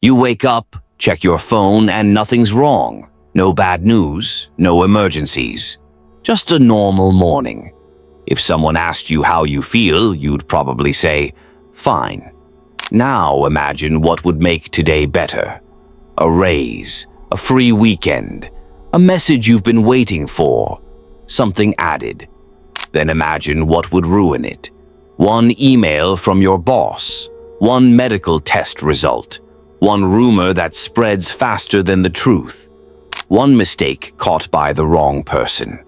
You wake up, check your phone, and nothing's wrong. No bad news, no emergencies. Just a normal morning. If someone asked you how you feel, you'd probably say, "Fine." Now imagine what would make today better. A raise, a free weekend, a message you've been waiting for, something added. Then imagine what would ruin it. One email from your boss, one medical test result, one rumor that spreads faster than the truth, one mistake caught by the wrong person.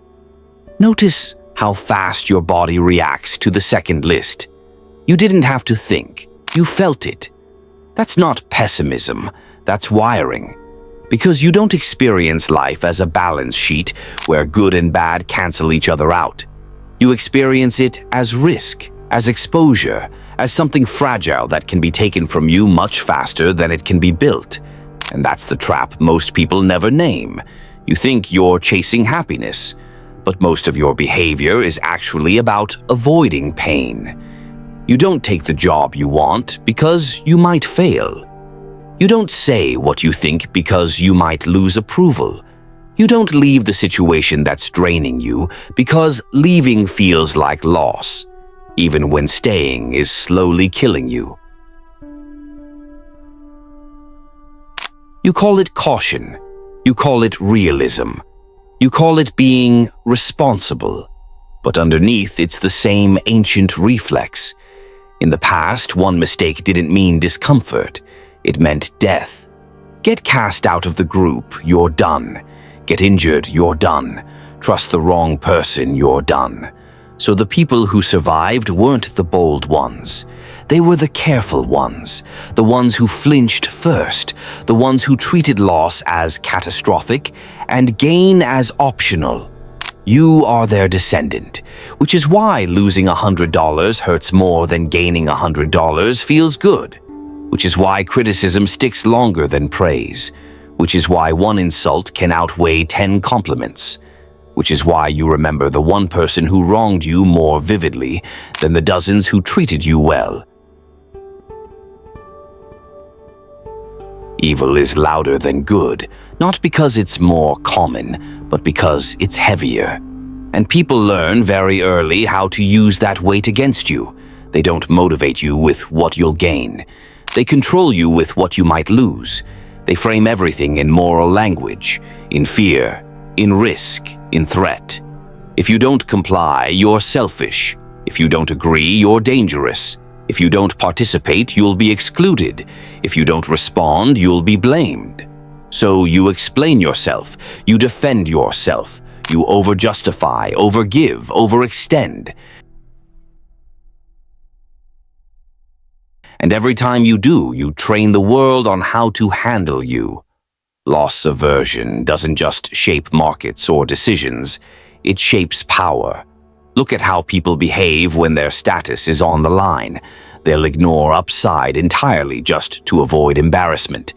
Notice how fast your body reacts to the second list. You didn't have to think, you felt it. That's not pessimism, that's wiring. Because you don't experience life as a balance sheet where good and bad cancel each other out. You experience it as risk, as exposure, as something fragile that can be taken from you much faster than it can be built. And that's the trap most people never name. You think you're chasing happiness, but most of your behavior is actually about avoiding pain. You don't take the job you want because you might fail. You don't say what you think because you might lose approval. You don't leave the situation that's draining you because leaving feels like loss, even when staying is slowly killing you. You call it caution. You call it realism. You call it being responsible. But underneath, it's the same ancient reflex. In the past, one mistake didn't mean discomfort. It meant death. Get cast out of the group, you're done. Get injured, you're done. Trust the wrong person, you're done. So the people who survived weren't the bold ones. They were the careful ones, the ones who flinched first, the ones who treated loss as catastrophic and gain as optional. You are their descendant, which is why losing $100 hurts more than gaining $100 feels good, which is why criticism sticks longer than praise, which is why one insult can outweigh 10 compliments, which is why you remember the one person who wronged you more vividly than the dozens who treated you well. Evil is louder than good, not because it's more common, but because it's heavier. And people learn very early how to use that weight against you. They don't motivate you with what you'll gain. They control you with what you might lose. They frame everything in moral language, in fear, in risk, in threat. If you don't comply, you're selfish. If you don't agree, you're dangerous. If you don't participate, you'll be excluded. If you don't respond, you'll be blamed. So you explain yourself, you defend yourself, you over-justify, over-give, overextend. And every time you do, you train the world on how to handle you. Loss aversion doesn't just shape markets or decisions, it shapes power. Look at how people behave when their status is on the line. They'll ignore upside entirely just to avoid embarrassment.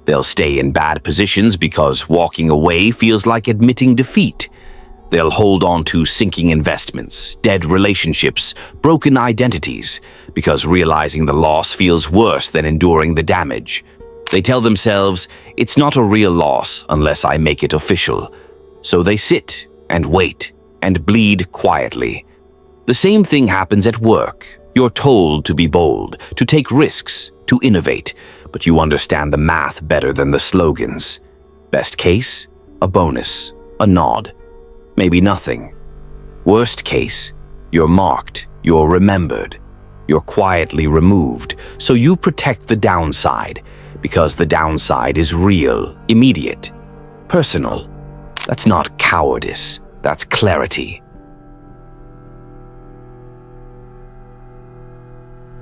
They'll stay in bad positions because walking away feels like admitting defeat. They'll hold on to sinking investments, dead relationships, broken identities, because realizing the loss feels worse than enduring the damage. They tell themselves, it's not a real loss unless I make it official. So they sit and wait and bleed quietly. The same thing happens at work. You're told to be bold, to take risks, to innovate, but you understand the math better than the slogans. Best case, a bonus, a nod, maybe nothing. Worst case, you're marked, you're remembered, you're quietly removed, so you protect the downside, because the downside is real, immediate, personal. That's not cowardice, that's clarity.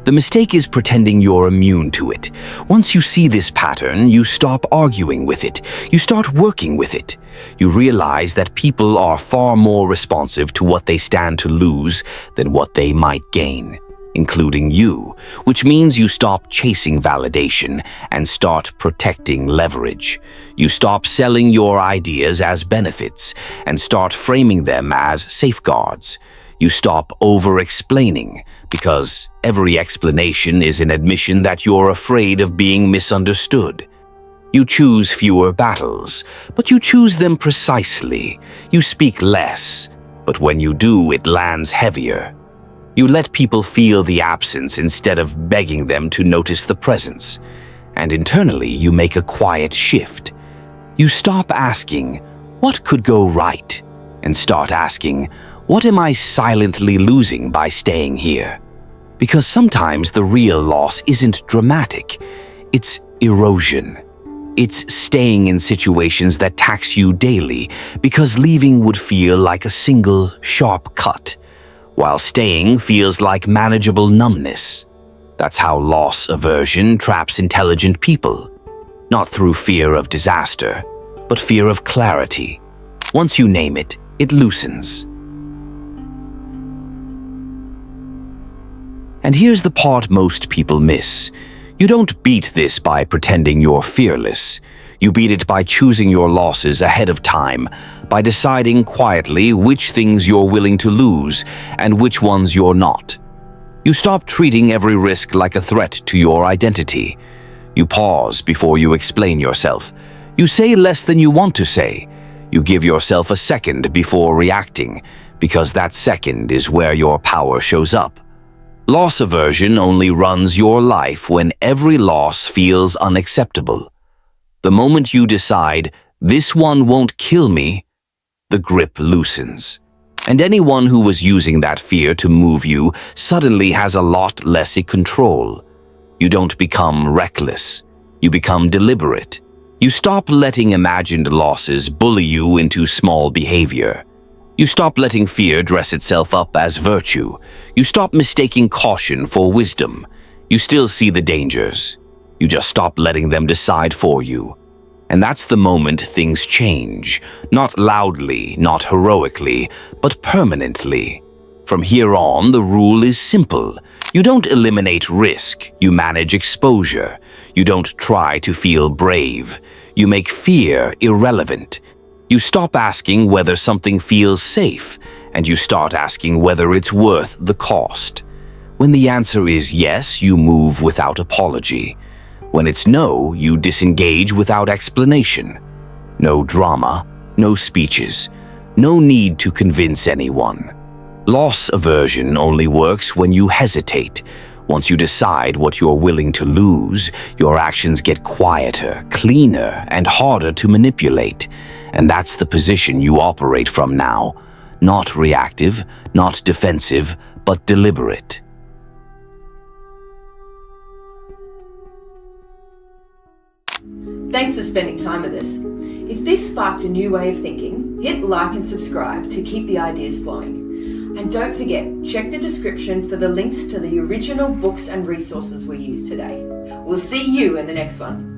The mistake is pretending you're immune to it. Once you see this pattern, you stop arguing with it. You start working with it. You realize that people are far more responsive to what they stand to lose than what they might gain, including you, which means you stop chasing validation and start protecting leverage. You stop selling your ideas as benefits and start framing them as safeguards. You stop over-explaining, because every explanation is an admission that you're afraid of being misunderstood. You choose fewer battles, but you choose them precisely. You speak less, but when you do, it lands heavier. You let people feel the absence instead of begging them to notice the presence. And internally, you make a quiet shift. You stop asking, "What could go right?" and start asking, "What am I silently losing by staying here?" Because sometimes the real loss isn't dramatic. It's erosion. It's staying in situations that tax you daily, because leaving would feel like a single, sharp cut, while staying feels like manageable numbness. That's how loss aversion traps intelligent people. Not through fear of disaster, but fear of clarity. Once you name it, it loosens. And here's the part most people miss. You don't beat this by pretending you're fearless. You beat it by choosing your losses ahead of time, by deciding quietly which things you're willing to lose and which ones you're not. You stop treating every risk like a threat to your identity. You pause before you explain yourself. You say less than you want to say. You give yourself a second before reacting, because that second is where your power shows up. Loss aversion only runs your life when every loss feels unacceptable. The moment you decide, "This one won't kill me," the grip loosens. And anyone who was using that fear to move you suddenly has a lot less control. You don't become reckless. You become deliberate. You stop letting imagined losses bully you into small behavior. You stop letting fear dress itself up as virtue. You stop mistaking caution for wisdom. You still see the dangers. You just stop letting them decide for you. And that's the moment things change. Not loudly, not heroically, but permanently. From here on, the rule is simple. You don't eliminate risk, you manage exposure. You don't try to feel brave. You make fear irrelevant. You stop asking whether something feels safe, and you start asking whether it's worth the cost. When the answer is yes, you move without apology. When it's no, you disengage without explanation. No drama, no speeches, no need to convince anyone. Loss aversion only works when you hesitate. Once you decide what you're willing to lose, your actions get quieter, cleaner, and harder to manipulate. And that's the position you operate from now. Not reactive, not defensive, but deliberate. Thanks for spending time with us. If this sparked a new way of thinking, hit like and subscribe to keep the ideas flowing. And don't forget, check the description for the links to the original books and resources we used today. We'll see you in the next one.